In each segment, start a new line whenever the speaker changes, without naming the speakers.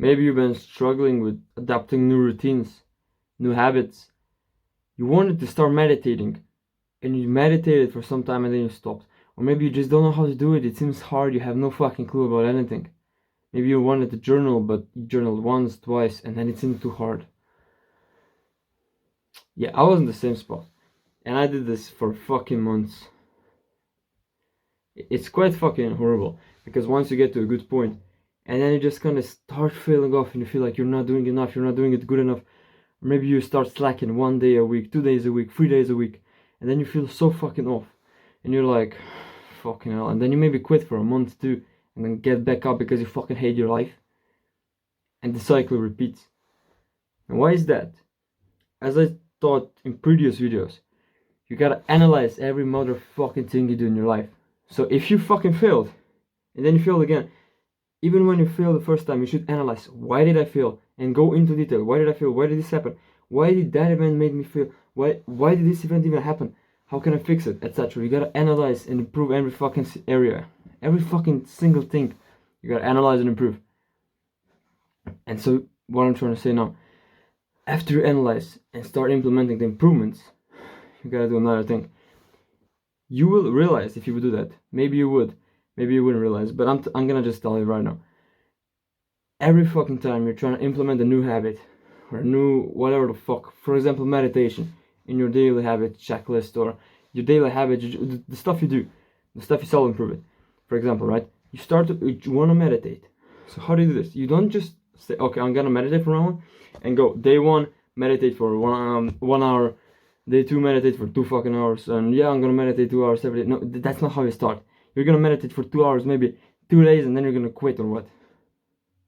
Maybe you've been struggling with adapting new routines, new habits. You wanted to start meditating, and you meditated for some time and then you stopped. Or maybe you just don't know how to do it. It seems hard. You have no fucking clue about anything. Maybe you wanted to journal, but you journaled once, twice, and then it seemed too hard. Yeah, I was in the same spot. And I did this for fucking months. It's quite fucking horrible. Because once you get to a good point, and then you just kind of start feeling off and you feel like you're not doing enough, you're not doing it good enough. Or maybe you start slacking 1 day a week, 2 days a week, 3 days a week. And then you feel so fucking off. And you're like, fucking hell. And then you maybe quit for a month too. And then get back up because you fucking hate your life. And the cycle repeats. And why is that? As I taught in previous videos, you gotta analyze every motherfucking thing you do in your life. So if you fucking failed, and then you failed again, even when you fail the first time, you should analyze, why did I fail? And go into detail. Why did I fail? Why did this happen? Why did that event make me fail? Why did this event even happen? How can I fix it? Etc. You gotta analyze and improve every fucking area. Every fucking single thing. You gotta analyze and improve. And so, what I'm trying to say now, after you analyze and start implementing the improvements, you gotta do another thing. You will realize if you would do that. Maybe you would. Maybe you wouldn't realize. But I'm gonna just tell you right now. Every fucking time you're trying to implement a new habit, or a new whatever the fuck, for example, meditation, in your daily habit checklist, or your daily habit, the stuff you do, the stuff you self-improve it. For example, right? You want to meditate. So how do you do this? You don't just say, okay, I'm gonna meditate for an hour, and go, day 1, meditate for 1 hour, day 2, meditate for 2 fucking hours, and yeah, I'm gonna meditate 2 hours every day. No, that's not how you start. You're gonna meditate for 2 hours, maybe 2 days, and then you're gonna quit or what?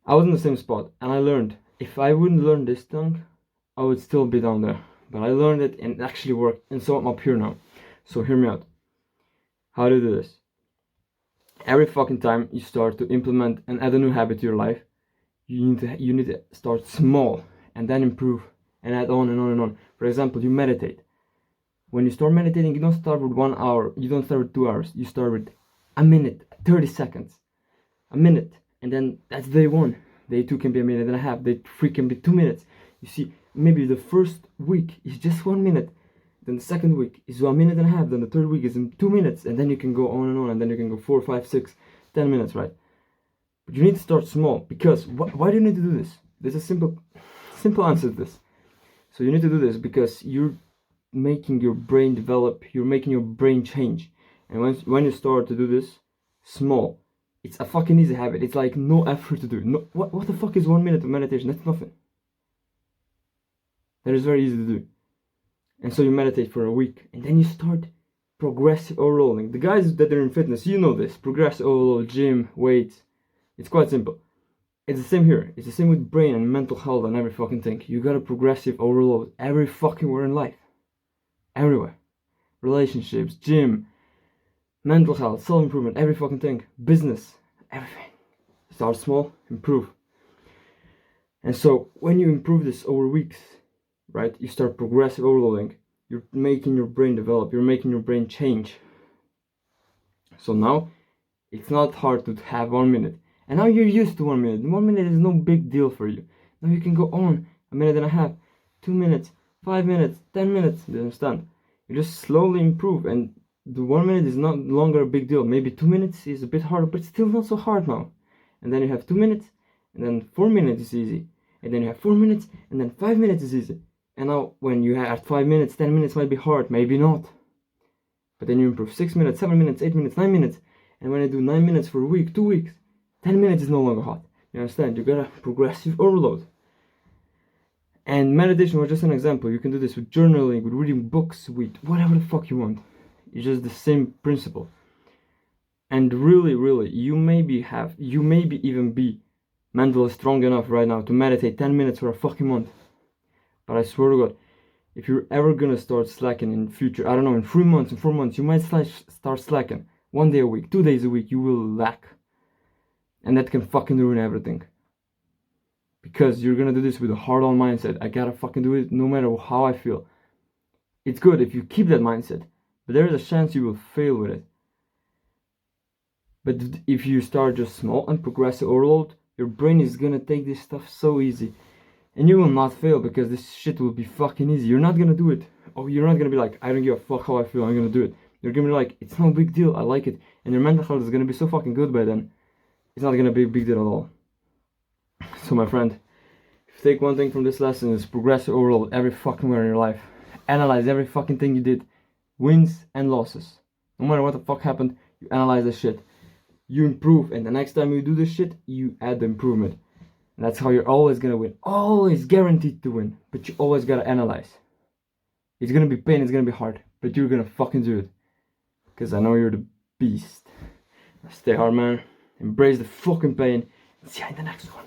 I was in the same spot, and I learned, if I wouldn't learn this thing, I would still be down there. But I learned it and it actually worked, and so I'm up here now. So hear me out. How to do this? Every fucking time you start to implement and add a new habit to your life, you need to start small and then improve and add on and on and on. For example, you meditate. When you start meditating, you don't start with 1 hour, you don't start with 2 hours, you start with a minute, 30 seconds, a minute, and then that's day 1. Day 2 can be a minute and a half, day 3 can be 2 minutes. You see, maybe the first week is just 1 minute, then the second week is 1 minute and a half, then the third week is in 2 minutes, and then you can go on and on, and then you can go 4, 5, 6, 10 minutes, right? But you need to start small, because why do you need to do this? There's a simple answer to this. So you need to do this because you're making your brain develop, you're making your brain change. And when you start to do this small, it's a fucking easy habit. It's like no effort to do. No, what the fuck is 1 minute of meditation? That's nothing. That is very easy to do. And so you meditate for a week, and then you start progressive overloading. The guys that are in fitness, you know this. Progressive overload, gym, weights. It's quite simple. It's the same here. It's the same with brain and mental health and every fucking thing. You gotta progressive overload every fucking where in life. Everywhere. Relationships, gym, mental health, self-improvement, every fucking thing. Business, everything. Start small, improve. And so when you improve this over weeks, right, you start progressive overloading. You're making your brain develop. You're making your brain change. So now, it's not hard to have 1 minute. And now you're used to 1 minute. 1 minute is no big deal for you. Now you can go on a minute and a half, 2 minutes, 5 minutes, 10 minutes. You understand? You just slowly improve, and the 1 minute is not longer a big deal. Maybe 2 minutes is a bit harder, but still not so hard now. And then you have 2 minutes, and then 4 minutes is easy. And then you have 4 minutes, and then 5 minutes is easy. And now when you have 5 minutes, 10 minutes might be hard, maybe not. But then you improve 6 minutes, 7 minutes, 8 minutes, 9 minutes. And when I do 9 minutes for a week, 2 weeks, 10 minutes is no longer hard. You understand? You gotta progressive overload. And meditation was just an example. You can do this with journaling, with reading books, with whatever the fuck you want. It's just the same principle. And really, you maybe even be mentally strong enough right now to meditate 10 minutes for a fucking month. But I swear to God, if you're ever gonna start slacking in the future, I don't know, in 3 months, in 4 months, you might start slacking. 1 day a week, 2 days a week, you will lack. And that can fucking ruin everything. Because you're gonna do this with a hard-on mindset. I gotta fucking do it no matter how I feel. It's good if you keep that mindset, but there is a chance you will fail with it. But if you start just small and progressive overload, Your brain is gonna take this stuff so easy. And you will not fail because this shit will be fucking easy. You're not gonna do it. Oh, you're not gonna be like, I don't give a fuck how I feel, I'm gonna do it. You're gonna be like, it's no big deal, I like it. And your mental health is gonna be so fucking good by then. It's not gonna be a big deal at all. So my friend, if you take one thing from this lesson, is progress overall every fucking way in your life. Analyze every fucking thing you did. Wins and losses. No matter what the fuck happened, you analyze the shit. You improve, and the next time you do this shit, you add the improvement. And that's how you're always gonna win. Always guaranteed to win. But you always gotta analyze. It's gonna be pain, it's gonna be hard. But you're gonna fucking do it. Because I know you're the beast. Stay hard, man. Embrace the fucking pain. See you in the next one.